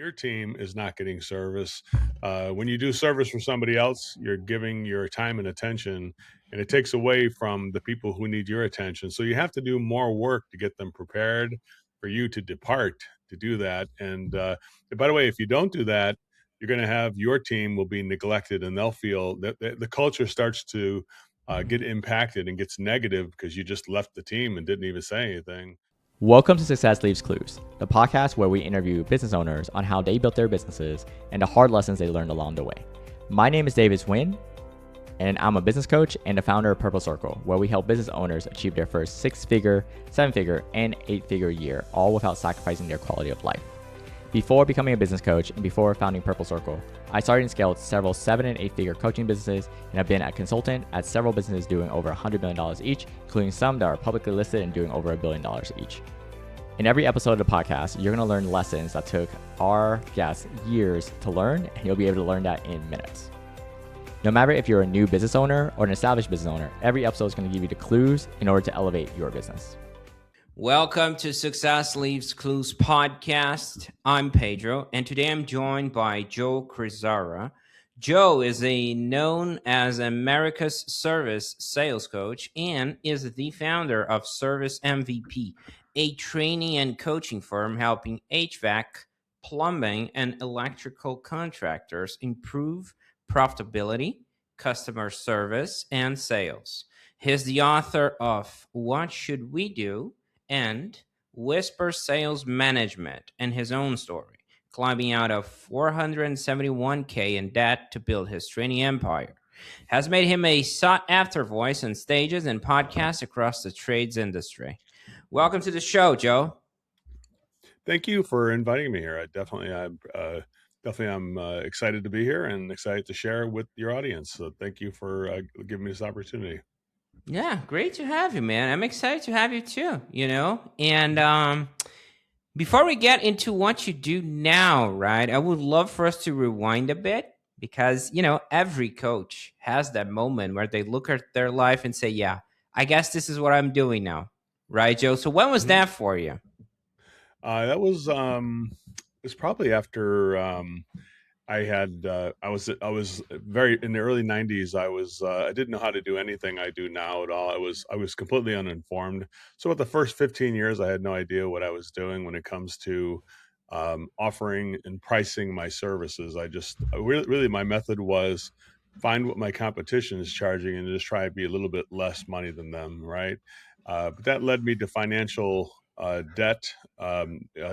your team is not getting service. When you do service for somebody else, you're giving your time and attention, and it takes away from the people who need your attention. So you have to do more work to get them prepared for you to depart to do that. And by the way, if you don't do that, you're going to have your team will be neglected, and they'll feel that the culture starts to get impacted and gets negative because you just left the team and didn't even say anything. Welcome to Success Leaves Clues, the podcast where we interview business owners on how they built their businesses and the hard lessons they learned along the way. My name is David Wynn, and I'm a business coach and the founder of Purple Circle, where we help business owners achieve their first 6-figure, 7-figure, and 8-figure year, all without sacrificing their quality of life. Before becoming a business coach and before founding Purple Circle, I started and scaled several 7- and 8-figure coaching businesses, and I've been a consultant at several businesses doing over $100 million each, including some that are publicly listed and doing over $1 billion each. In every episode of the podcast, you're going to learn lessons that took our guests years to learn, and you'll be able to learn that in minutes. No matter if you're a new business owner or an established business owner, every episode is going to give you the clues in order to elevate your business. Welcome to Success Leaves Clues podcast. I'm Pedro, and today I'm joined by Joe Crisara. Joe is known as America's Service Sales Coach and is the founder of Service MVP, a training and coaching firm helping HVAC, plumbing, and electrical contractors improve profitability, customer service, and sales. He's the author of What Should We Do? And Whisper Sales Management, and his own story, climbing out of $471K in debt to build his training empire, has made him a sought-after voice on stages and podcasts across the trades industry. Welcome to the show, Joe. Thank you for inviting me here. I'm excited to be here and excited to share with your audience. So thank you for giving me this opportunity. Yeah, great to have you, man. I'm excited to have you too, And before we get into what you do now, right, I would love for us to rewind a bit because, every coach has that moment where they look at their life and say, yeah, I guess this is what I'm doing now. Right, Joe? So when was that for you? That was it's probably after I was very in the early 90s. I didn't know how to do anything I do now at all. I was completely uninformed. So with the first 15 years, I had no idea what I was doing when it comes to offering and pricing my services. Really my method was find what my competition is charging and just try to be a little bit less money than them, right? But that led me to financial debt. I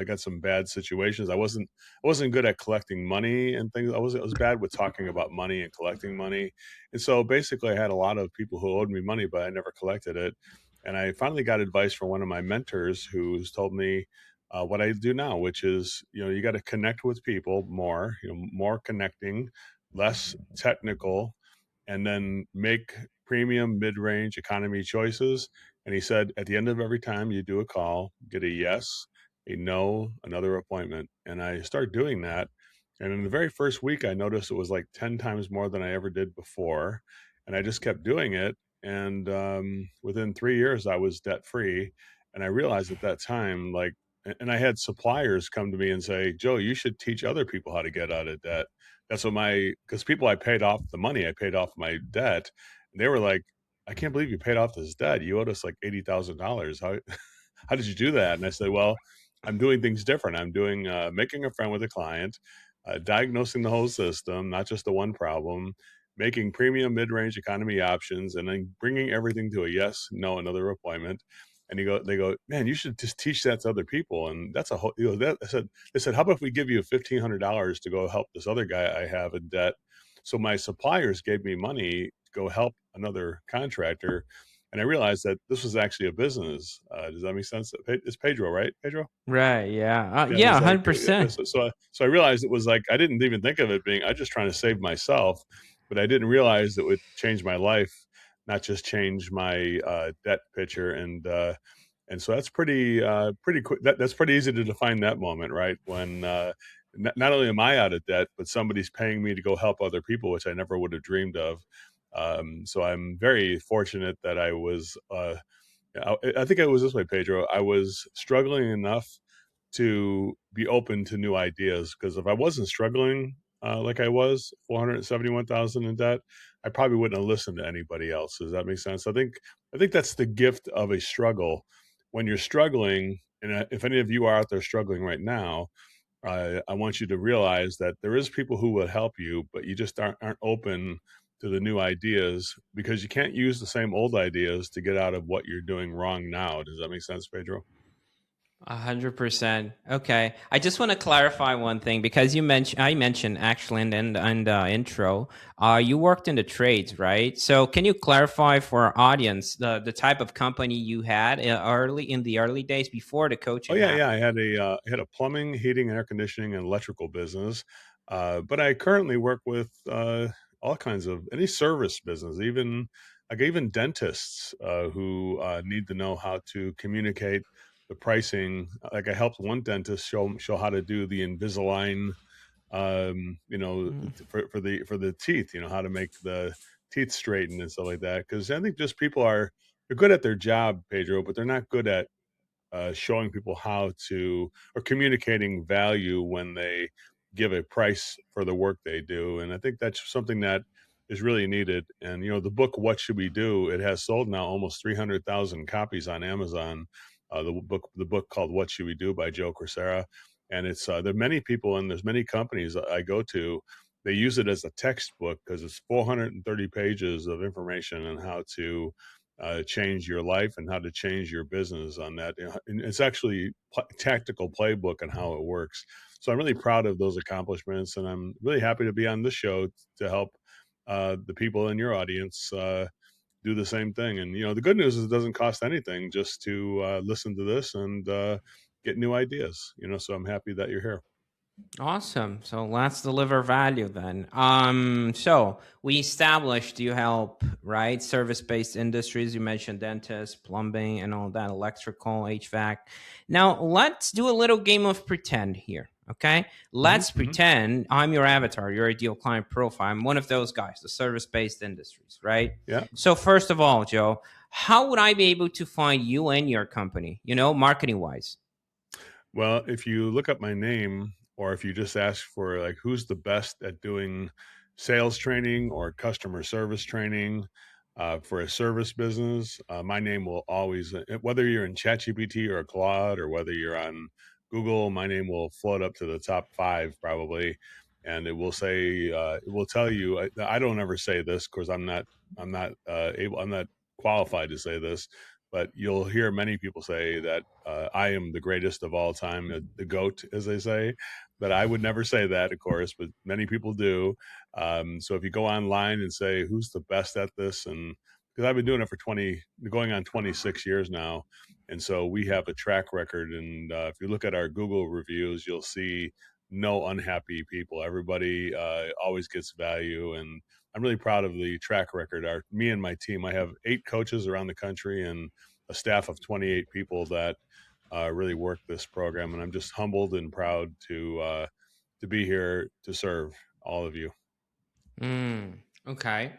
got some bad situations. I wasn't good at collecting money and things. I was bad with talking about money and collecting money. And so basically I had a lot of people who owed me money, but I never collected it. And I finally got advice from one of my mentors who's told me what I do now, which is, you got to connect with people more, more connecting, less technical, and then make premium, mid-range economy choices. And he said, at the end of every time you do a call, get a yes, a no, another appointment. And I started doing that. And in the very first week, I noticed it was like 10 times more than I ever did before. And I just kept doing it. And within 3 years, I was debt free. And I realized at that time, and I had suppliers come to me and say, Joe, you should teach other people how to get out of debt. That's what because people I paid off the money, I paid off my debt. And they were like, I can't believe you paid off this debt. You owed us like $80,000. How did you do that? And I said, well, I'm doing things different. I'm doing making a friend with a client, diagnosing the whole system, not just the one problem, making premium, mid-range economy options, and then bringing everything to a yes, no, another appointment. And they go, man, you should just teach that to other people. And that's a whole, they said, how about if we give you $1,500 to go help this other guy I have in debt? So my suppliers gave me money to go help another contractor. And I realized that this was actually a business. Does that make sense? It's Pedro, right? Pedro? Right. Yeah. Yeah. 100%. So I realized it was like, I didn't even think of it being, I was just trying to save myself, but I didn't realize it would change my life, not just change my debt picture. And so that's pretty quick. That's pretty easy to define that moment, right? When not only am I out of debt, but somebody's paying me to go help other people, which I never would have dreamed of. So I'm very fortunate that I was, I think I was this way, Pedro. I was struggling enough to be open to new ideas. Because if I wasn't struggling like I was, 471,000 in debt, I probably wouldn't have listened to anybody else. Does that make sense? I think that's the gift of a struggle. When you're struggling, and if any of you are out there struggling right now, I want you to realize that there is people who will help you, but you just aren't open to the new ideas, because you can't use the same old ideas to get out of what you're doing wrong now. Does that make sense, Pedro? 100%. Okay. I just want to clarify one thing because I mentioned actually in the intro, you worked in the trades, right? So can you clarify for our audience the type of company you had in the early days before the Oh coaching yeah, yeah. I happened? had a plumbing, heating, air conditioning, and electrical business, but I currently work with all kinds of any service business, even dentists who need to know how to communicate the pricing. Like I helped one dentist show how to do the Invisalign, Mm. for the teeth, how to make the teeth straighten and stuff like that. Because I think just people they're good at their job, Pedro, but they're not good at showing people how to, or communicating value when they give a price for the work they do. And I think that's something that is really needed. And the book "What Should We Do," it has sold now almost 300,000 copies on Amazon. The book called "What Should We Do" by Joe Crisara. And it's there are many people, and there's many companies that I go to, they use it as a textbook because it's 430 pages of information on how to change your life and how to change your business on that. And it's actually tactical playbook on how it works. So I'm really proud of those accomplishments, and I'm really happy to be on this show to help the people in your audience do the same thing. And the good news is it doesn't cost anything just to listen to this and get new ideas. So I'm happy that you're here. Awesome. So let's deliver value then. So we established you help, right? Service-based industries. You mentioned dentists, plumbing, and all that, electrical, HVAC. Now let's do a little game of pretend here. Okay. Hmm. Let's Hmm. pretend I'm your avatar, your ideal client profile. I'm one of those guys, the service-based industries, right? Yeah. So first of all, Joe, how would I be able to find you and your company, marketing wise? Well, if you look up my name, or if you just ask for like who's the best at doing sales training or customer service training for a service business, my name will always, whether you're in ChatGPT or Claude, or whether you're on Google, my name will float up to the top 5 probably, and it will say, it will tell you. I don't ever say this because I'm not qualified to say this, but you'll hear many people say that I am the greatest of all time, the GOAT, as they say. But I would never say that, of course, but many people do. So if you go online and say, who's the best at this? And because I've been doing it for going on 26 years now. And so we have a track record. And if you look at our Google reviews, you'll see no unhappy people. Everybody always gets value. And I'm really proud of the track record. Me and my team, I have 8 coaches around the country and a staff of 28 people that really work this program. And I'm just humbled and proud to be here to serve all of you. Okay.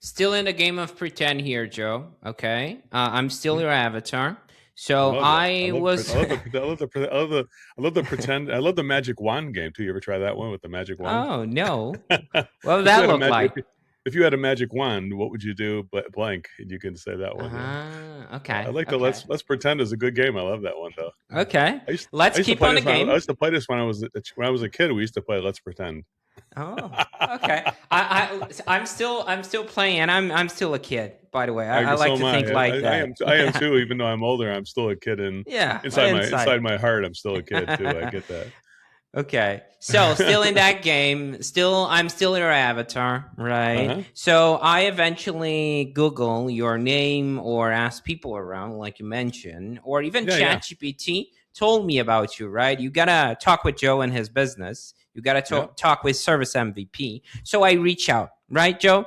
Still in the game of pretend here, Joe. Okay. I'm still Mhm. your avatar. I So love that. I was. I love the pretend. I love the magic wand game too. You ever try that one with the magic wand? Oh, no. What would if you that had a look magic, like? if you had a magic wand, what would you do? Blank, and you can say that one. Yeah. I Okay. like the Okay. let's pretend is a good game. I love that one though. Yeah. Okay. I used I Let's used to keep play on the this when I game. used to play this when I was a kid. We used to play Let's Pretend. Oh, okay. I'm still playing, and I'm still a kid. By the way, I like So am to I. think like that. I am too. Even though I'm older, I'm still a kid, and Yeah, my inside. inside my heart, I'm still a kid too. I get that. Okay. So still in that game, I'm still your avatar, right? Uh-huh. So I eventually Google your name or ask people around, like you mentioned, or even Yeah, yeah, ChatGPT told me about you, right? You gotta talk with Joe and his business. You gotta yeah, talk with Service MVP. So I reach out, right, Joe? yeah.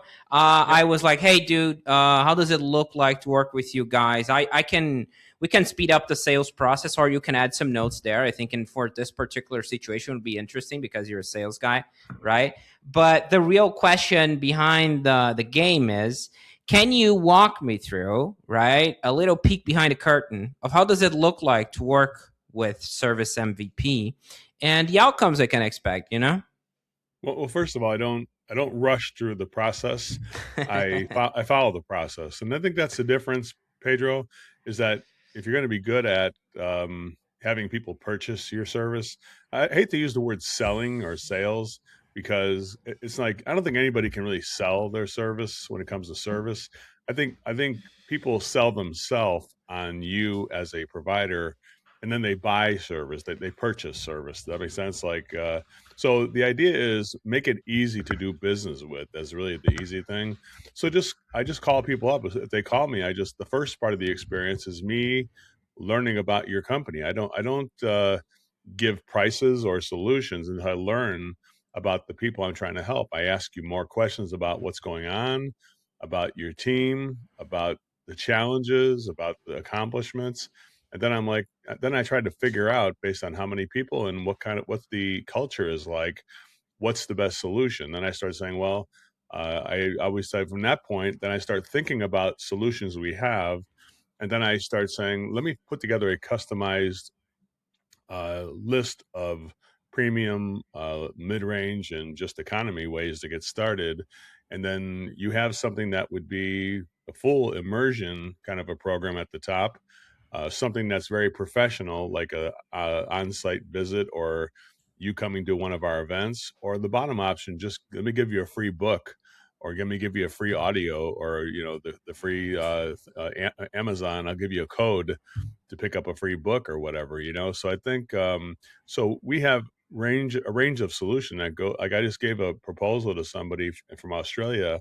I was like, hey, dude, how does it look like to work with you guys? I can we can speed up the sales process, or you can add some notes there. I think for this particular situation would be interesting because you're a sales guy, right? But the real question behind the game is, can you walk me through, right, a little peek behind the curtain of how does it look like to work with service MVP and the outcomes I can expect, you know? Well, first of all, I don't rush through the process. I follow the process, and I think that's the difference, Pedro. Is that if you're going to be good at having people purchase your service, I hate to use the word selling or sales because it's like I don't think anybody can really sell their service when it comes to service. I think people sell themselves on you as a provider, and then they buy service. They purchase service. Does that make sense? Like. So the idea is make it easy to do business with. That's really the easy thing. So I just call people up. If they call me, the first part of the experience is me learning about your company. I don't give prices or solutions until I learn about the people I'm trying to help. I ask you more questions about what's going on, about your team, about the challenges, about the accomplishments. And then then I tried to figure out based on how many people and what the culture is like, what's the best solution. Then I started saying, well, I always say from that point, then I start thinking about solutions we have. And then I start saying, let me put together a customized list of premium, mid-range, and just economy ways to get started. And then you have something that would be a full immersion kind of a program at the top, something that's very professional, like a on-site visit or you coming to one of our events, or the bottom option, just let me give you a free book or let me give you a free audio or, the free Amazon, I'll give you a code to pick up a free book or whatever. So I think so we have a range of solution that go like I just gave a proposal to somebody from Australia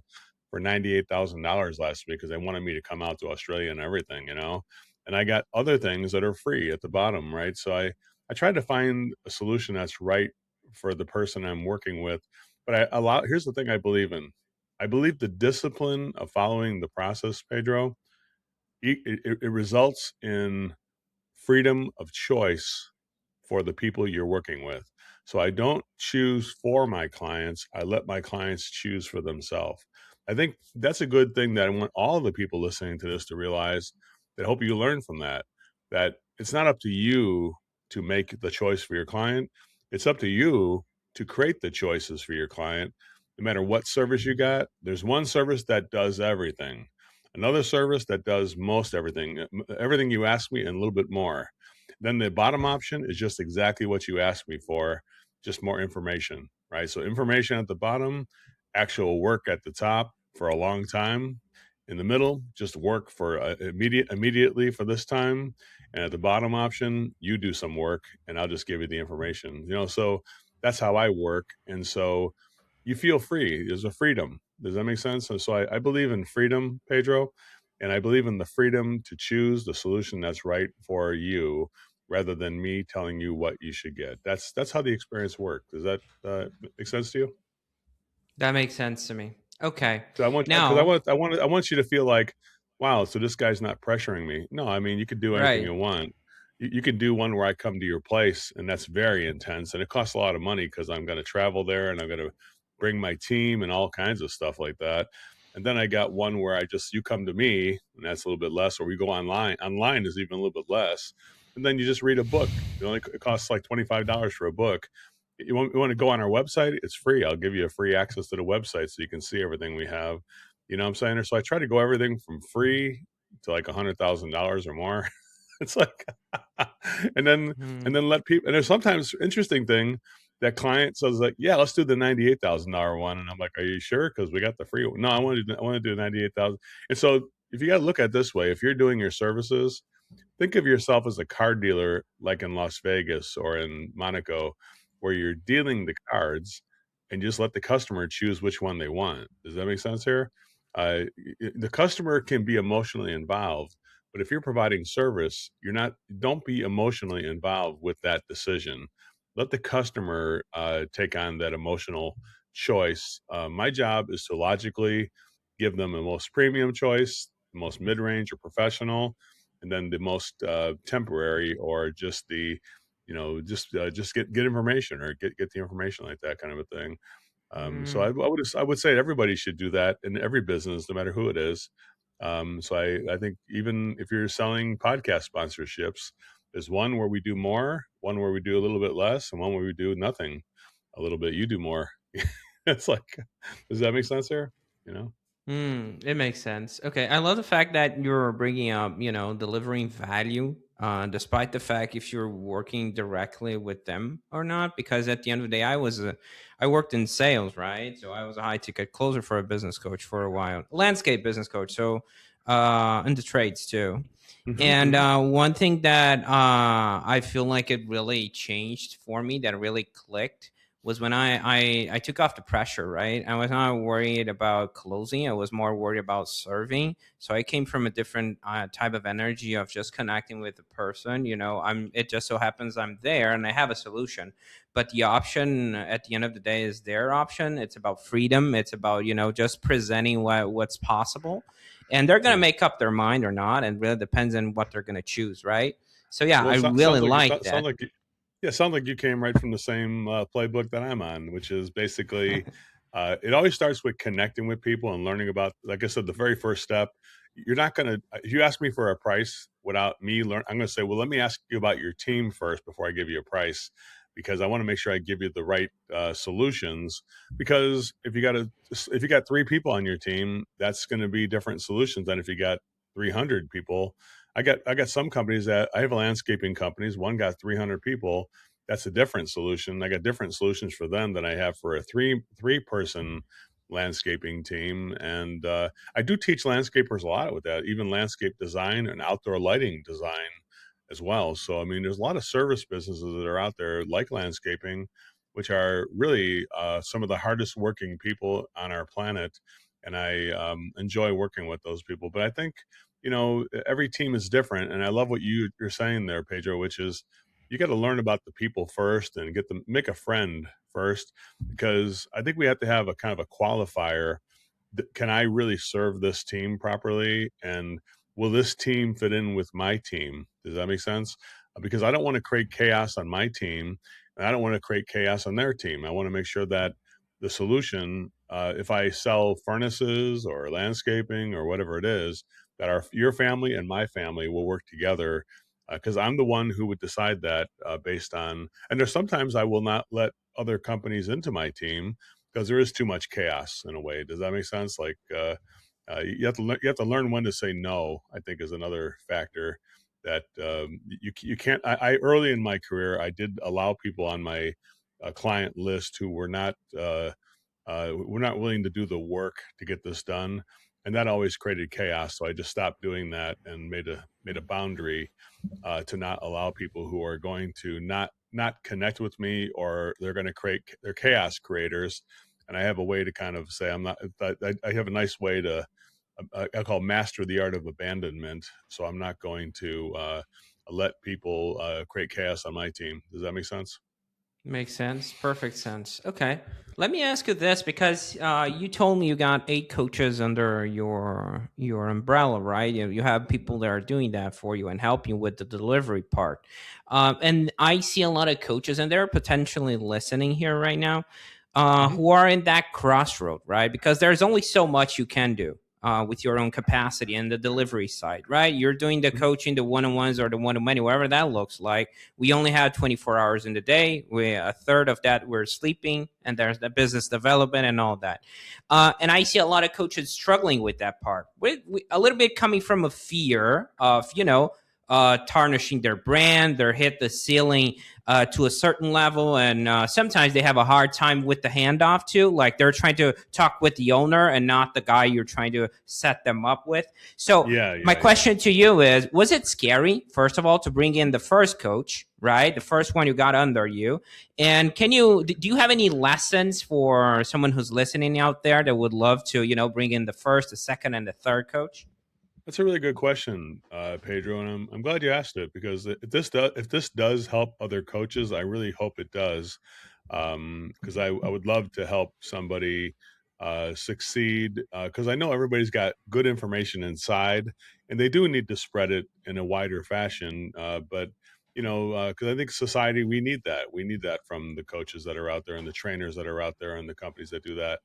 for $98,000 last week because they wanted me to come out to Australia and everything. And I got other things that are free at the bottom, right? So I tried to find a solution that's right for the person I'm working with. But here's the thing I believe in. I believe the discipline of following the process, Pedro, it results in freedom of choice for the people you're working with. So I don't choose for my clients. I let my clients choose for themselves. I think that's a good thing that I want all the people listening to this to realize. That I hope you learn from that it's not up to you to make the choice for your client. It's up to you to create the choices for your client. No matter what service you got, there's one service that does everything. Another service that does most everything you ask me and a little bit more. Then the bottom option is just exactly what you asked me for, just more information, right? So information at the bottom, actual work at the top for a long time. In the middle, just work for immediately for this time. And at the bottom option, you do some work and I'll just give you the information. So that's how I work. And so you feel free. There's a freedom. Does that make sense? And so I believe in freedom, Pedro, and I believe in the freedom to choose the solution that's right for you rather than me telling you what you should get. That's how the experience worked. Does that make sense to you? That makes sense to me. Okay. So Now, I want you to feel like, wow, so this guy's not pressuring me. No, I mean you could do anything right. you want. You can do one where I come to your place, and that's very intense, and it costs a lot of money because I'm going to travel there and I'm going to bring my team and all kinds of stuff like that. And then I got one where you come to me, and that's a little bit less, or we go online. Online is even a little bit less, and then you just read a book. It costs like $25 for a book. You want to go on our website? It's free. I'll give you a free access to the website so you can see everything we have. You know what I'm saying? So I try to go everything from free to like $100,000 or more. It's like, and then Hmm. and then let people. And there's sometimes interesting thing that client says like, yeah, let's do the $98,000 one, and I'm like, are you sure? Because we got the free one. No, I want to do 98,000. And so if you got to look at it this way, if you're doing your services, think of yourself as a car dealer like in Las Vegas or in Monaco, where you're dealing the cards and just let the customer choose which one they want. Does that make sense here? The customer can be emotionally involved, but if you're providing service, don't be emotionally involved with that decision. Let the customer take on that emotional choice. My job is to logically give them the most premium choice, the most mid-range or professional, and then the most temporary or just just get information or get the information like that kind of a thing. So Hmm. I would say everybody should do that in every business, no matter who it is. So I think even if you're selling podcast sponsorships, There's one where we do more, one where we do a little bit less, and one where we do nothing a little bit. You do more. It's like, does that make sense here? You know? It makes sense. Okay, I love the fact that you're bringing up, delivering value, despite the fact if you're working directly with them or not. Because at the end of the day, I worked in sales, right? So I was a high ticket closer for a business coach for a while, landscape business coach. So, in the trades too. Hmm, And hmm. one thing that I feel like it really changed for me, that really clicked, was when I took off the pressure, right? I was not worried about closing. I was more worried about serving. So I came from a different type of energy of just connecting with the person. It just so happens I'm there and I have a solution. But the option at the end of the day is their option. It's about freedom. It's about, just presenting what's possible. And they're going to Yeah. make up their mind or not. And really depends on what they're going to choose, right? So yeah, Well, I really sounds like like that. yeah, sounds like you came right from the same playbook that I'm on, which is basically it always starts with connecting with people and learning about. Like I said, the very first step. You're not going to. If you ask me for a price without me learn, I'm going to say, well, let me ask you about your team first before I give you a price, because I want to make sure I give you the right solutions. Because if you got three people on your team, that's going to be different solutions than if you got 300 people. I got some companies that I have landscaping companies. One got 300 people. That's a different solution. I got different solutions for them than I have for a three person landscaping team. And I do teach landscapers a lot with that, even landscape design and outdoor lighting design as well. So I mean, there's a lot of service businesses that are out there like landscaping, which are really some of the hardest working people on our planet. And I enjoy working with those people. But I think every team is different, and I love what you're saying there, Pedro, which is you got to learn about the people first and make a friend first, because I think we have to have a kind of a qualifier. Can I really serve this team properly, and will this team fit in with my team? Does that make sense? Because I don't want to create chaos on my team, and I don't want to create chaos on their team. I want to make sure that the solution, if I sell furnaces or landscaping or whatever it is, that your family and my family will work together, because I'm the one who would decide that based on. And there's sometimes I will not let other companies into my team because there is too much chaos in a way. Does that make sense? Like you have to learn when to say no. I think is another factor that you can't. Early in my career, I did allow people on my client list who were not willing to do the work to get this done, and that always created chaos. So I just stopped doing that and made a boundary to not allow people who are going to not connect with me, or they're going to create they're chaos creators. And I have a way to kind of say I'm not. I have a nice way to I call master the art of abandonment. So I'm not going to let people create chaos on my team. Does that make sense? Makes sense. Perfect sense. Okay. Let me ask you this, because you told me you got 8 coaches under your umbrella, right? You have people that are doing that for you and help you with the delivery part. And I see a lot of coaches, and they're potentially listening here right now, Hmm. who are in that crossroad, right? Because there's only so much you can do. With your own capacity and the delivery side, right? You're doing the Hmm. coaching, the one-on-ones or the one-to-many, whatever that looks like. We only have 24 hours in the day. A third of that we're sleeping, and there's the business development and all that. And I see a lot of coaches struggling with that part, with a little bit coming from a fear of, tarnishing their brand, their hit the ceiling to a certain level, and sometimes they have a hard time with the handoff too. Like they're trying to talk with the owner and not the guy you're trying to set them up with. So Yeah, my yeah, yeah. question to you is, was it scary, first of all, to bring in the first coach, right? The first one you got under you. And do you have any lessons for someone who's listening out there that would love to, bring in the first, the second, and the third coach? That's a really good question, Pedro, and I'm glad you asked it, because if this does help other coaches, I really hope it does, because I would love to help somebody succeed, because I know everybody's got good information inside, and they do need to spread it in a wider fashion. But because I think society, we need that from the coaches that are out there and the trainers that are out there and the companies that do that.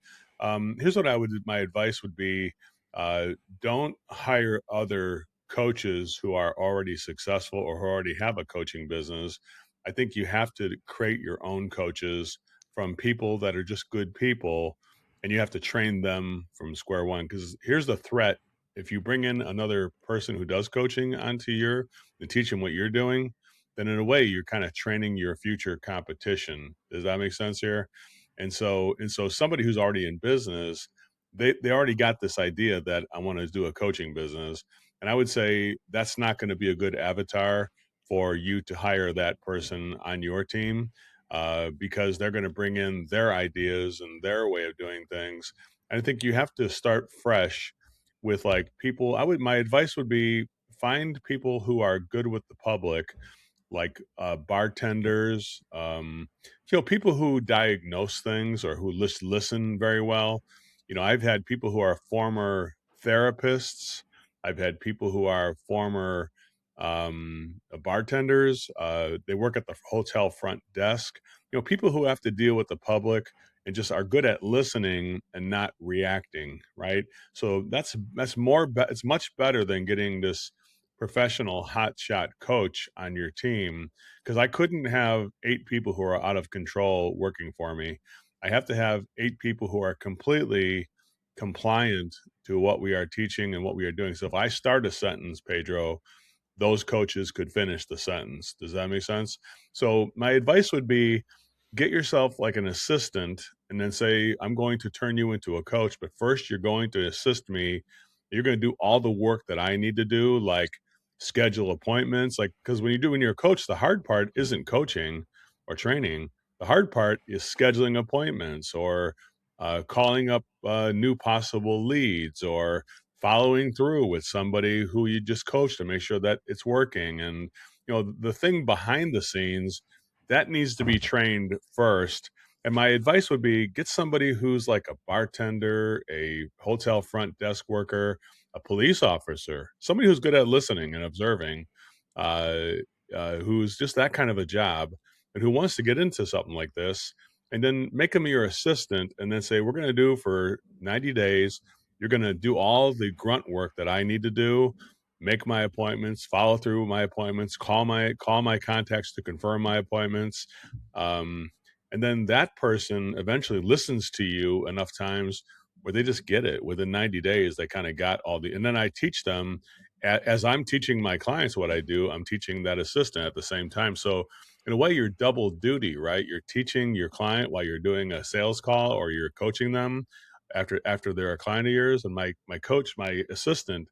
Here's what my advice would be: uh, don't hire other coaches who are already successful or who already have a coaching business. I think you have to create your own coaches from people that are just good people, and you have to train them from square one. Because here's the threat: if you bring in another person who does coaching onto your and teach them what you're doing, then in a way you're kind of training your future competition. Does that make sense here? And so somebody who's already in business, they already got this idea that I want to do a coaching business. And I would say that's not going to be a good avatar for you to hire that person on your team, because they're going to bring in their ideas and their way of doing things. And I think you have to start fresh with like people. My advice would be find people who are good with the public, like bartenders, people who diagnose things or who listen very well. I've had people who are former therapists. I've had people who are former bartenders. They work at the hotel front desk. People who have to deal with the public and just are good at listening and not reacting. Right. So it's much better than getting this professional hotshot coach on your team, because I couldn't have 8 people who are out of control working for me. I have to have 8 people who are completely compliant to what we are teaching and what we are doing. So if I start a sentence, Pedro, those coaches could finish the sentence. Does that make sense? So my advice would be get yourself like an assistant and then say, I'm going to turn you into a coach, but first you're going to assist me. You're going to do all the work that I need to do, like schedule appointments. Like, because when you're a coach, the hard part isn't coaching or training. The hard part is scheduling appointments or calling up new possible leads or following through with somebody who you just coached to make sure that it's working. And, the thing behind the scenes that needs to be trained first. And my advice would be get somebody who's like a bartender, a hotel front desk worker, a police officer, somebody who's good at listening and observing, uh, who's just that kind of a job and who wants to get into something like this. And then make them your assistant and then say, we're going to do for 90 days. You're going to do all the grunt work that I need to do, make my appointments, follow through with my appointments, call my contacts to confirm my appointments. And then that person eventually listens to you enough times where they just get it within 90 days. They kind of got and then I teach them as I'm teaching my clients what I do, I'm teaching that assistant at the same time. So in a way, you're double duty, right? You're teaching your client while you're doing a sales call, or you're coaching them after they're a client of yours. And my assistant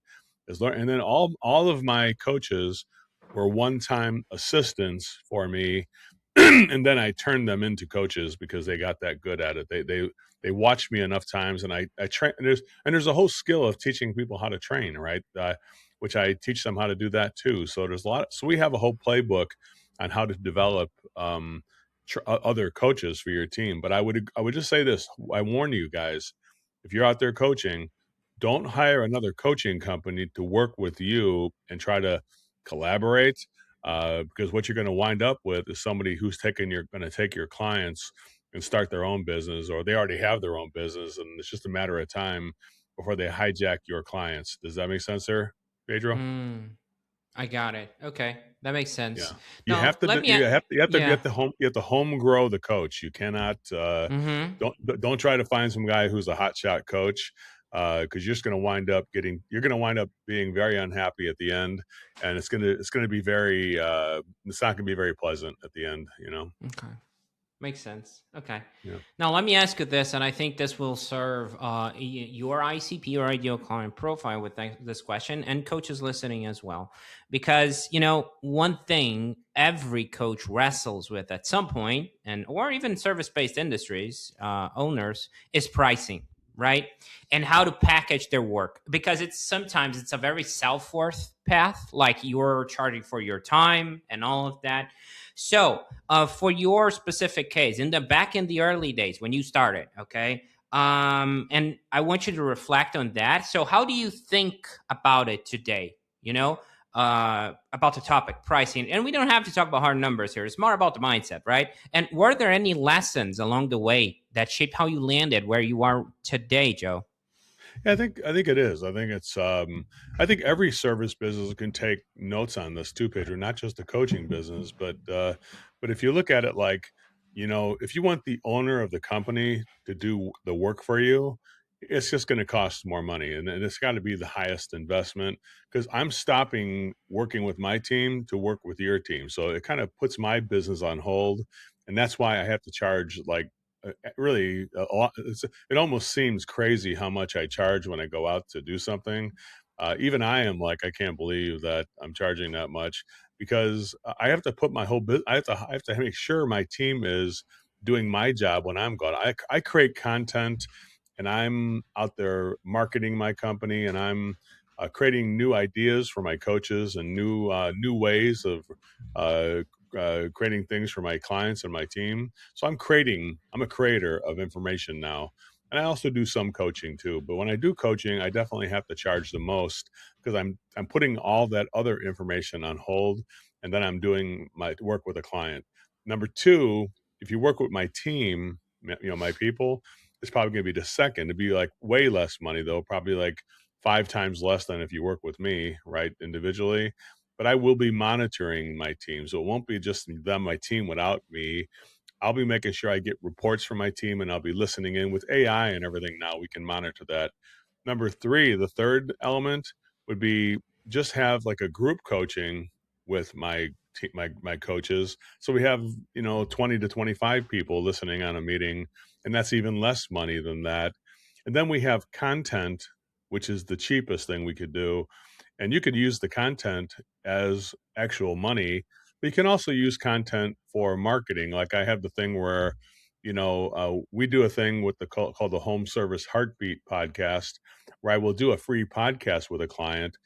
is learning. And then all of my coaches were one-time assistants for me, and then I turned them into coaches because they got that good at it. They watched me enough times, and I train. And there's a whole skill of teaching people how to train, right? Which I teach them how to do that too. So there's a lot. So we have a whole playbook on how to develop other coaches for your team. But I would just say this: I warn you guys, if you're out there coaching, don't hire another coaching company to work with you and try to collaborate, because what you're going to wind up with is somebody who's going to take your clients and start their own business, or they already have their own business, and it's just a matter of time before they hijack your clients. Does that make sense, sir, Pedro? I got it. Okay, that makes Yeah, sense. you Now, have to. let me. You have to Yeah. get the home. You have to home grow the coach. You cannot. Mm-hmm. Don't try to find some guy who's a hotshot coach, because you're just going to wind up being very unhappy at the end, and it's gonna be very. It's not going to be very pleasant at the end. Okay. Makes sense. Okay. Yeah. Now, let me ask you this, and I think this will serve your ICP or ideal client profile with this question, and coaches listening as well. Because, one thing every coach wrestles with at some point, or even service-based industries, owners, is pricing, right? And how to package their work. Because sometimes it's a very self-worth path, like you're charging for your time and all of that. So, for your specific case, back in the early days when you started, okay, and I want you to reflect on that. So, how do you think about it today? About the topic pricing, and we don't have to talk about hard numbers here. It's more about the mindset, right? And were there any lessons along the way that shaped how you landed where you are today, Joe? Yeah, I think it is. I think every service business can take notes on this too, Pedro, not just the coaching business, but if you look at it like, if you want the owner of the company to do the work for you, it's just going to cost more money, and it's got to be the highest investment because I'm stopping working with my team to work with your team. So it kind of puts my business on hold, and that's why I have to charge like really a lot. It almost seems crazy how much I charge when I go out to do something. Even I am like, I can't believe that I'm charging that much because I have to put my whole business. I have to make sure my team is doing my job when I'm gone. I create content, and I'm out there marketing my company, and I'm creating new ideas for my coaches and new ways of uh, creating things for my clients and my team. So I'm a creator of information now. And I also do some coaching too. But when I do coaching, I definitely have to charge the most because I'm putting all that other information on hold, and then I'm doing my work with a client. Number two, if you work with my team, my people, it's probably going to be the second. It'd be like way less money though, probably like 5 times less than if you work with me, right, individually. But I will be monitoring my team, so it won't be just them, my team, without me. I'll be making sure I get reports from my team, and I'll be listening in with AI and everything. Now we can monitor that. Number three, the third element would be just have like a group coaching with my coaches. So we have 20 to 25 people listening on a meeting, and that's even less money than that. And then we have content, which is the cheapest thing we could do, and you could use the content as actual money, but you can also use content for marketing. Like I have the thing where we do a thing with called the Home Service Heartbeat podcast, where I will do a free podcast with a client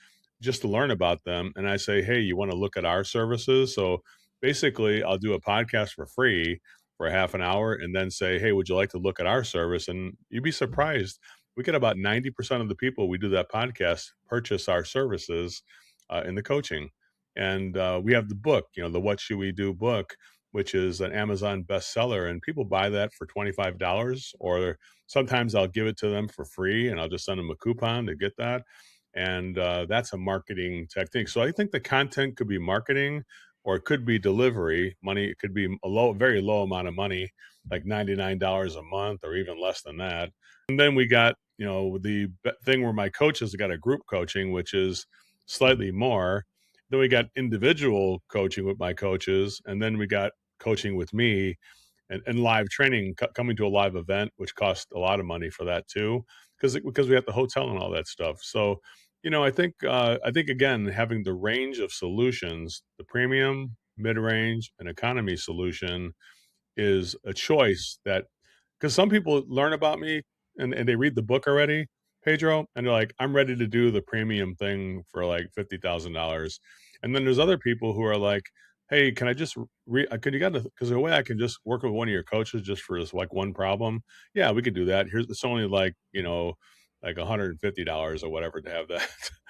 just to learn about them, and I say, hey, you want to look at our services? So basically I'll do a podcast for free for a half an hour, and then say, hey, would you like to look at our service? And you'd be surprised, we get about 90% of the people we do that podcast purchase our services in the coaching. And we have the book, the What Should We Do book, which is an Amazon bestseller, and people buy that for $25, or sometimes I'll give it to them for free, and I'll just send them a coupon to get that. And that's a marketing technique. So I think the content could be marketing, or it could be delivery money. It could be a very low amount of money, like $99 a month, or even less than that. And then we got, the thing where my coaches got a group coaching, which is slightly more. Then we got individual coaching with my coaches, and then we got coaching with me, and live training, coming to a live event, which costs a lot of money for that too, because we have the hotel and all that stuff. So, I think again, having the range of solutions, the premium, mid range, and economy solution is a choice that, because some people learn about me, and they read the book already, Pedro, and they're like, I'm ready to do the premium thing for like $50,000. And then there's other people who are like, hey, can I just could you got to, because the way I can just work with one of your coaches just for this like one problem. Yeah, we could do that. It's only like, like $150 or whatever to have that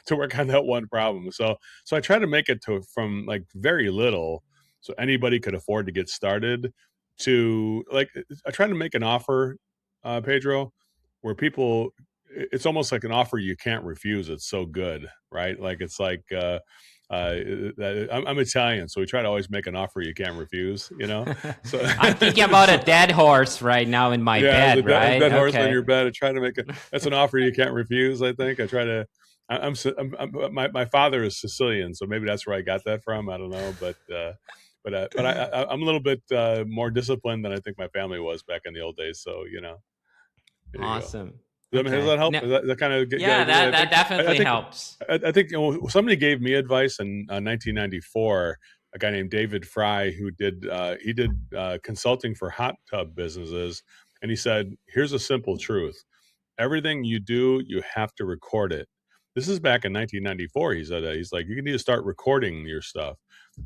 to work on that one problem. So I try to make it to from like very little, so anybody could afford to get started, to like, I try to make an offer, Pedro, where people, it's almost like an offer you can't refuse. It's so good, right? Like it's like I'm Italian, so we try to always make an offer you can't refuse. So I'm thinking about a dead horse right now in my yeah, bed, a right? dead horse on Okay. your bed. I try to make it. That's an offer you can't refuse. I think I try to. My father is Sicilian, so maybe that's where I got that from. I don't know, but I'm a little bit more disciplined than I think my family was back in the old days. So there you go. Awesome. Does Okay. that help? No, That kind of get yeah, idea? that that I definitely think helps. I think somebody gave me advice in 1994. A guy named David Fry, who did consulting for hot tub businesses, and he said, "Here's a simple truth: everything you do, you have to record it." This is back in 1994. He said that. He's like, you need to start recording your stuff.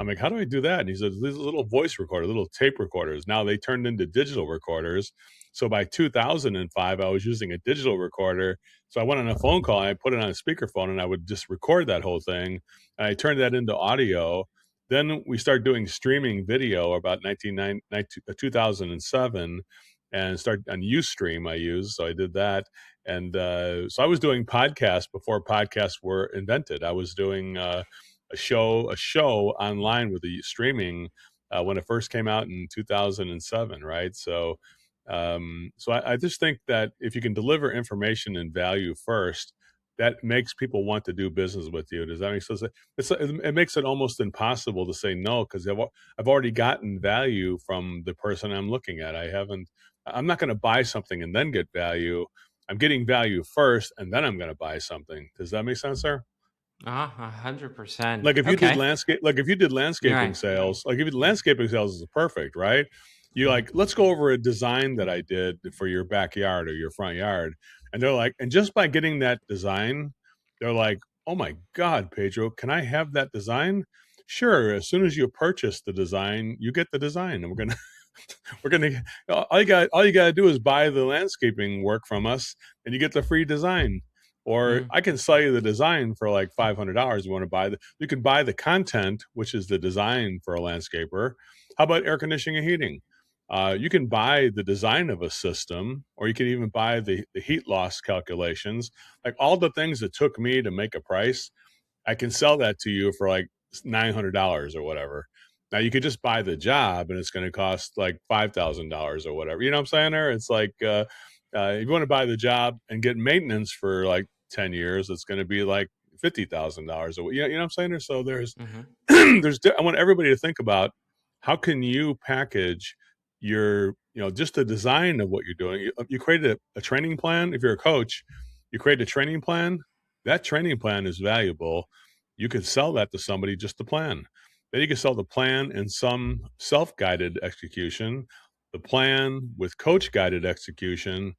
I'm like, how do I do that? And he says, these little voice recorder, little tape recorders. Now they turned into digital recorders. So by 2005, I was using a digital recorder. So I went on a phone call and I put it on a speakerphone, and I would just record that whole thing. And I turned that into audio. Then we started doing streaming video about 2007, and start on Ustream. So I did that, and so I was doing podcasts before podcasts were invented. I was doing a show online with the streaming when it first came out in 2007, right? So I just think that if you can deliver information and value first, that makes people want to do business with you. Does that make sense? It makes it almost impossible to say no, because I've already gotten value from the person I'm looking at. I'm not going to buy something and then get value. I'm getting value first, and then I'm going to buy something. Does that make sense, sir? 100%. Like if you did Okay. landscape, like if you did landscaping Right. sales, like if you did landscaping sales is perfect, right? You Mhm. like, let's go over a design that I did for your backyard or your front yard. And they're like, and just by getting that design, they're like, oh my God, Pedro, can I have that design? Sure. As soon as you purchase the design, you get the design, and we're gonna all you gotta do is buy the landscaping work from us, and you get the free design. Or Mhm. I can sell you the design for like $500. You want to you can buy the content, which is the design for a landscaper. How about air conditioning and heating? You can buy the design of a system, or you can even buy the heat loss calculations. Like all the things that took me to make a price, I can sell that to you for like $900 or whatever. Now you could just buy the job, and it's going to cost like $5,000 or whatever. You know what I'm saying? There, it's like if you want to buy the job and get maintenance for like 10 years, it's going to be like $50,000. You know what I'm saying? There, so there's Mhm. I want everybody to think about how can you package your just the design of what you're doing. You create a training plan. If you're a coach, you create a training plan. That training plan is valuable. You could sell that to somebody, just the plan. Then you can sell the plan and some self-guided execution, the plan with coach-guided execution,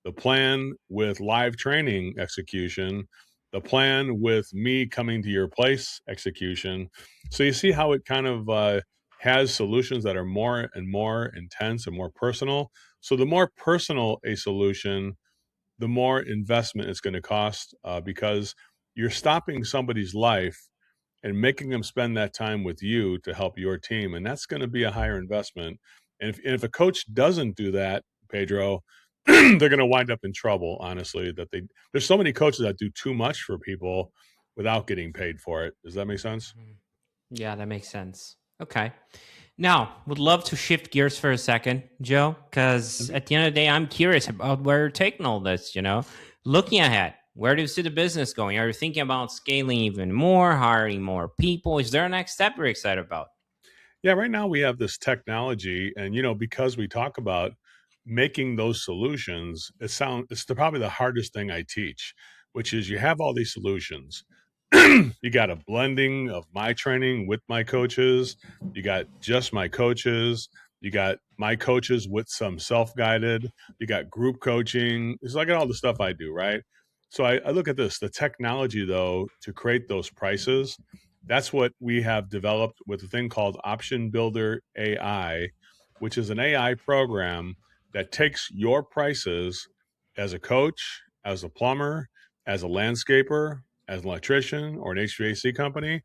the plan with live training execution, the plan with me coming to your place execution. So you see how it kind of has solutions that are more and more intense and more personal. So the more personal a solution, the more investment it's going to cost, because you're stopping somebody's life and making them spend that time with you to help your team. And that's going to be a higher investment. And if a coach doesn't do that, Pedro, they're going to wind up in trouble, honestly. There's so many coaches that do too much for people without getting paid for it. Does that make sense? Mhm. Yeah, that makes sense. Okay. Now, would love to shift gears for a second, Joe, because Mhm. at the end of the day, I'm curious about where you're taking all this, looking ahead. Where do you see the business going? Are you thinking about scaling even more, hiring more people? Is there a next step you're excited about? Yeah, right now we have this technology, and because we talk about making those solutions, probably the hardest thing I teach, which is you have all these solutions. You got a blending of my training with my coaches. You got just my coaches. You got my coaches with some self-guided. You got group coaching. It's like all the stuff I do, right? So I look at this, the technology though, to create those prices. That's what we have developed with a thing called Option Builder AI, which is an AI program that takes your prices as a coach, as a plumber, as a landscaper, as an electrician or an HVAC company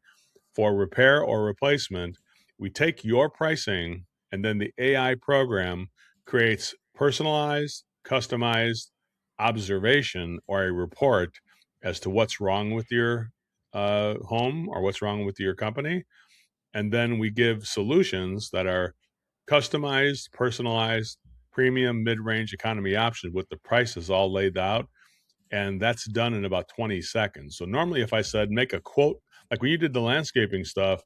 for repair or replacement. We take your pricing, and then the AI program creates personalized, customized observation or a report as to what's wrong with your home or what's wrong with your company. And then we give solutions that are customized, personalized, premium, mid range economy options with the prices all laid out, and that's done in about 20 seconds. So normally if I said make a quote, like when you did the landscaping stuff,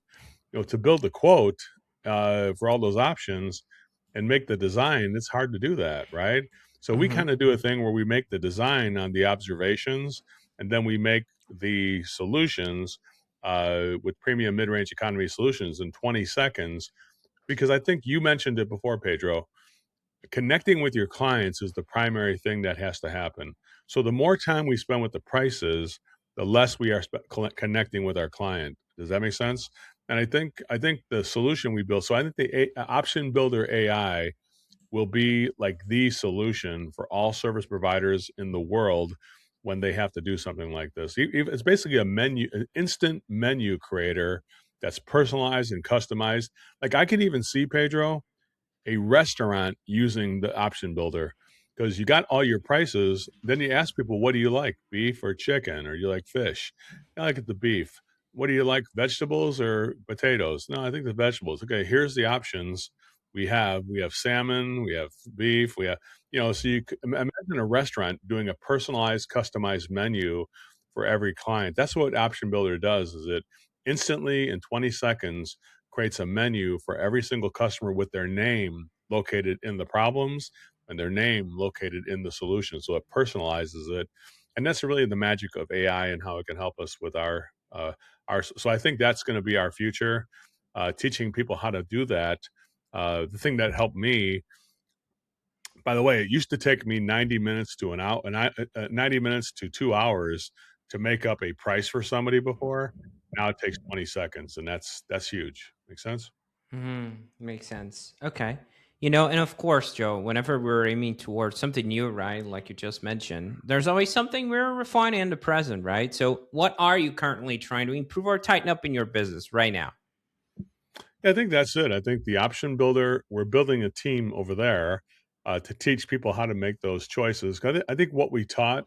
to build a quote for all those options and make the design, it's hard to do that, right? So we Hmm. kind of do a thing where we make the design on the observations, and then we make the solutions with premium mid-range economy solutions in 20 seconds. Because I think you mentioned it before, Pedro, connecting with your clients is the primary thing that has to happen. So the more time we spend with the prices, the less we are connecting with our client. Does that make sense? And I think the solution we build. So I think the Option Builder AI will be like the solution for all service providers in the world when they have to do something like this. It's basically an instant menu creator that's personalized and customized. Like I can even see, Pedro, a restaurant using the option builder, because you got all your prices. Then you ask people, what do you like, beef or chicken, or you like fish? I like the beef. What do you like, vegetables or potatoes? No, I think the vegetables. Okay, here's the options we have. We have salmon, we have beef, we have, so you imagine a restaurant doing a personalized, customized menu for every client. That's what Option Builder does, is it instantly in 20 seconds creates a menu for every single customer with their name located in the problems and their name located in the solution. So it personalizes it. And that's really the magic of AI and how it can help us with so I think that's going to be our future, teaching people how to do that. The thing that helped me, by the way, it used to take me 90 minutes to an hour, 90 minutes to 2 hours to make up a price for somebody before. Now it takes 20 seconds, and that's huge. Make sense? Makes sense. Okay. And of course, Joe, whenever we're aiming towards something new, right, like you just mentioned, there's always something we're refining in the present, right? So, what are you currently trying to improve or tighten up in your business right now? Yeah, I think that's it. I think the option builder, we're building a team over there to teach people how to make those choices. I think what we taught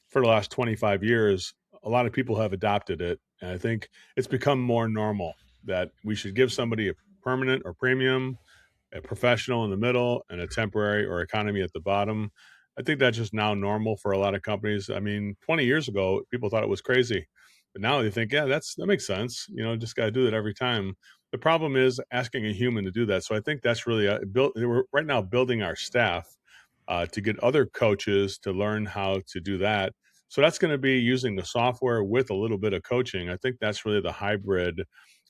for the last 25 years, a lot of people have adopted it. And I think it's become more normal that we should give somebody a permanent or premium, a professional in the middle, and a temporary or economy at the bottom. I think that's just now normal for a lot of companies. I mean, 20 years ago, people thought it was crazy, but now they think, yeah, that makes sense. Just got to do that every time. The problem is asking a human to do that. So I think that's really built. We're right now building our staff to get other coaches to learn how to do that. So that's going to be using the software with a little bit of coaching. I think that's really the hybrid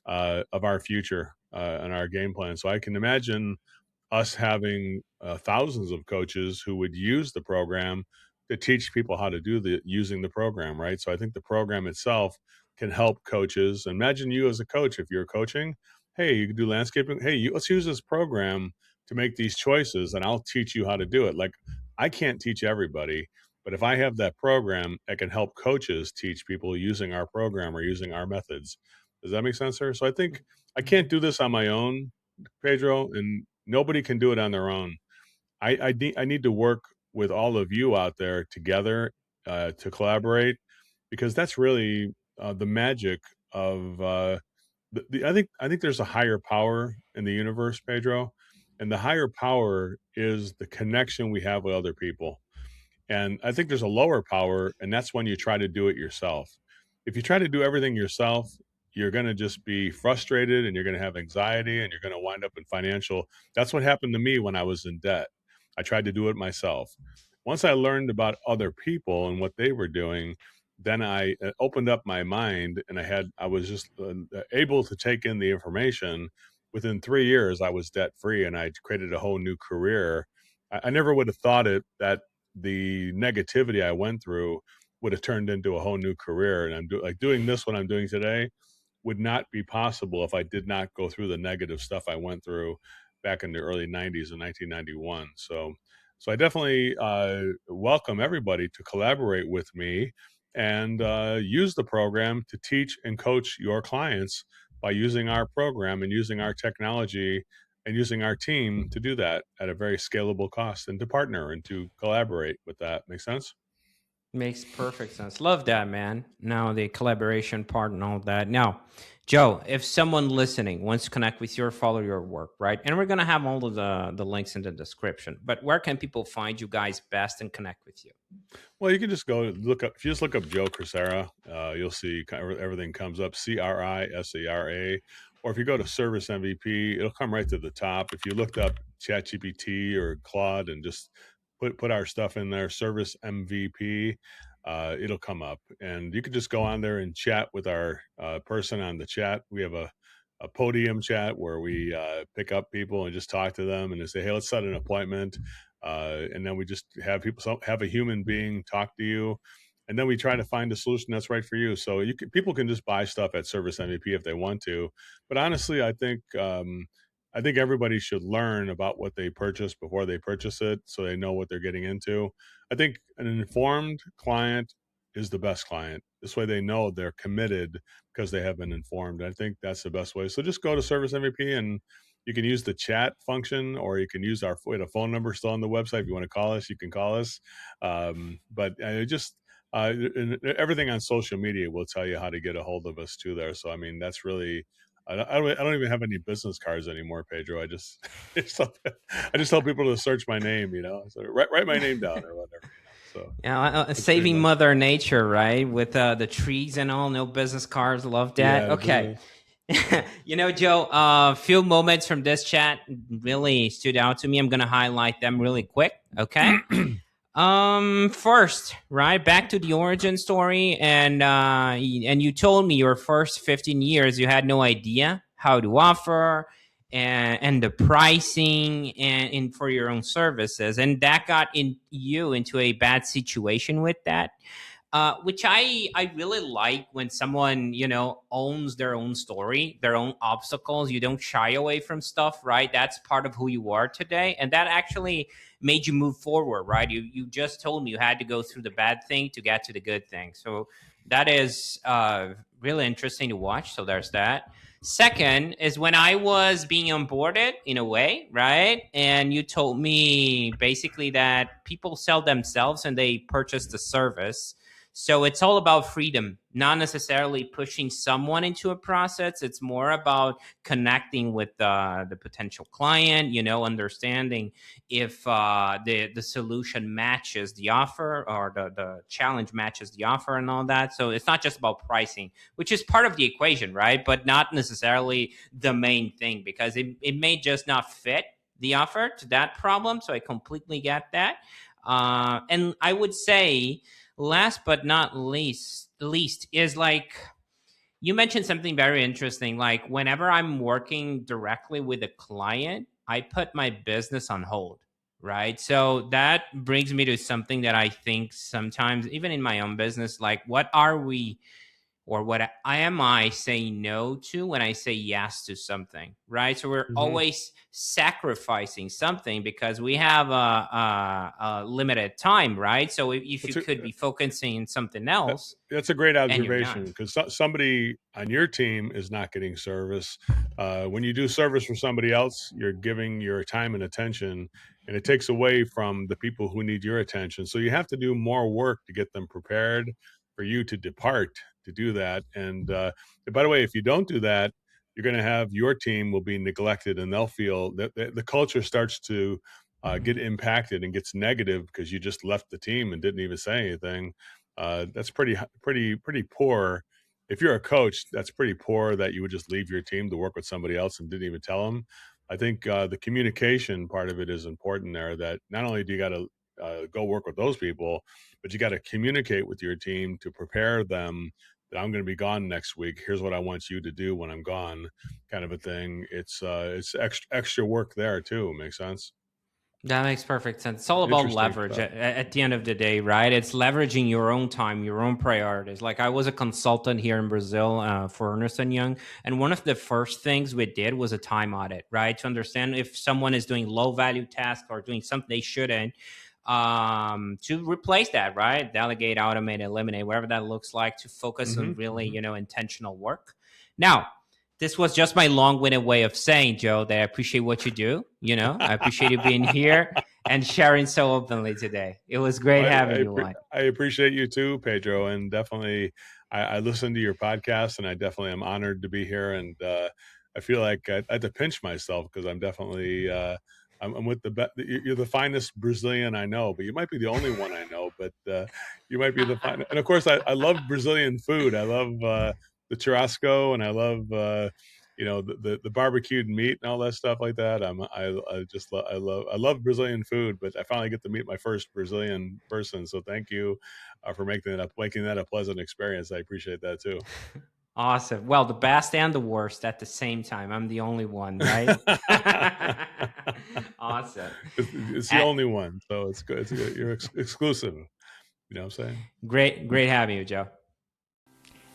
of our future and our game plan. So I can imagine us having thousands of coaches who would use the program to teach people how to do the using the program, right? So I think the program itself can help coaches. Imagine you as a coach, if you're coaching, hey, you can do landscaping. Hey, let's use this program to make these choices, and I'll teach you how to do it. Like, I can't teach everybody, but if I have that program, I can help coaches teach people using our program or using our methods. Does that make sense, sir? So I think I can't do this on my own, Pedro, and nobody can do it on their own. I need to work with all of you out there together to collaborate, because that's really the magic of I think there's a higher power in the universe, Pedro, and the higher power is the connection we have with other people. And I think there's a lower power, and that's when you try to do it yourself. If you try to do everything yourself, you're going to just be frustrated and you're going to have anxiety and you're going to wind up in financial. That's what happened to me when I was in debt. I tried to do it myself. Once I learned about other people and what they were doing, then I opened up my mind, and I was just able to take in the information. Within 3 years, I was debt free, and I created a whole new career. I never would have thought it that the negativity I went through would have turned into a whole new career. And like doing this, what I'm doing today, would not be possible if I did not go through the negative stuff I went through back in the early 90s in 1991. So I definitely welcome everybody to collaborate with me and use the program to teach and coach your clients by using our program and using our technology and using our team to do that at a very scalable cost, and to partner and to collaborate with that. Make sense? Makes perfect sense. Love that, man. Now the collaboration part and all that. Now, Joe, if someone listening wants to connect with you or follow your work, right? And we're gonna have all of the links in the description. But where can people find you guys best and connect with you? Well, you can just go look up. If you just look up Joe Crisara, you'll see everything comes up, Crisara. Or if you go to Service MVP, it'll come right to the top. If you looked up ChatGPT or Claude and just put our stuff in there, Service MVP, it'll come up, and you can just go on there and chat with our person on the chat. We have a podium chat where we pick up people and just talk to them, and they say, hey, let's set an appointment. And then we just have have a human being talk to you, and then we try to find a solution that's right for you. So people can just buy stuff at Service MVP if they want to, but honestly, I think everybody should learn about what they purchase before they purchase it, so they know what they're getting into. I think an informed client is the best client. This way, they know they're committed because they have been informed. I think that's the best way. So just go to Service MVP, and you can use the chat function, or you can use our phone number still on the website. If you want to call us, you can call us. But just everything on social media will tell you how to get a hold of us too there. So, I mean, that's really, I don't even have any business cards anymore, Pedro. I just tell people to search my name, so write my name down or whatever, so. Yeah, That's pretty saving much. Mother Nature, right? With the trees and all, no business cards. Love that. Yeah, Okay. Joe, a few moments from this chat really stood out to me. I'm going to highlight them really quick. Okay. First, right, back to the origin story, and you told me your first 15 years you had no idea how to offer and the pricing and for your own services, and that got you into a bad situation with that. Which I really like when someone, owns their own story, their own obstacles. You don't shy away from stuff, right? That's part of who you are today. And that actually made you move forward, right? You just told me you had to go through the bad thing to get to the good thing. So that is really interesting to watch. So there's that. Second is when I was being onboarded in a way, right? And you told me basically that people sell themselves and they purchase the service. So it's all about freedom, not necessarily pushing someone into a process. It's more about connecting with the potential client, understanding if the solution matches the offer, or the challenge matches the offer and all that. So it's not just about pricing, which is part of the equation, right? But not necessarily the main thing, because it may just not fit the offer to that problem. So I completely get that. And I would say, last but not least is like, you mentioned something very interesting. Like, whenever I'm working directly with a client, I put my business on hold, right? So that brings me to something that I think sometimes, even in my own business, like, what are we, or what am I saying no to when I say yes to something, right? So we're always sacrificing something because we have a limited time, right? So if you could be focusing on something else, that's a great and you're not. observation, because somebody on your team is not getting service. When you do service for somebody else, you're giving your time and attention, and it takes away from the people who need your attention. So you have to do more work to get them prepared for you to depart to do that. And by the way, if you don't do that, you're going to have your team will be neglected, and they'll feel that the culture starts to get impacted and gets negative because you just left the team and didn't even say anything. That's pretty poor. If you're a coach, that's pretty poor that you would just leave your team to work with somebody else and didn't even tell them. I think the communication part of it is important there, that not only do you got to go work with those people, but you got to communicate with your team to prepare them that I'm going to be gone next week. Here's what I want you to do when I'm gone, kind of a thing. It's extra work there too. Makes sense? That makes perfect sense. It's all about leverage at the end of the day, right? It's leveraging your own time, your own priorities. Like, I was a consultant here in Brazil for Ernst & Young, and one of the first things we did was a time audit, right? To understand if someone is doing low value tasks or doing something they shouldn't, to replace that, right? Delegate, automate, eliminate, whatever that looks like, to focus on really, intentional work. Now, this was just my long-winded way of saying, Joe, that I appreciate what you do. I appreciate you being here and sharing so openly today. It was great having you on. I appreciate you too, Pedro, and definitely I listened to your podcast, and I definitely am honored to be here. And I feel like I had to pinch myself, because I'm definitely I'm with you're the finest Brazilian I know, but you might be the only one I know. But you might be the finest. And of course, I love Brazilian food. I love the churrasco, and I love the barbecued meat and all that stuff like that. I love Brazilian food, but I finally get to meet my first Brazilian person. So thank you for making that a pleasant experience. I appreciate that too. Awesome. Well, the best and the worst at the same time. I'm the only one, right? Awesome. It's the only one, so it's good. You're exclusive. You know what I'm saying? Great having you, Joe.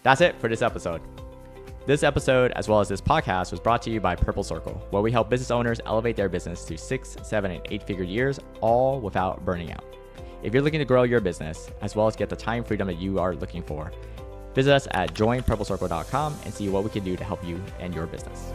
That's it for this episode. This episode, as well as this podcast, was brought to you by Purple Circle, where we help business owners elevate their business to 6, 7, and 8-figure years, all without burning out. If you're looking to grow your business, as well as get the time freedom that you are looking for, visit us at joinpurplecircle.com and see what we can do to help you and your business.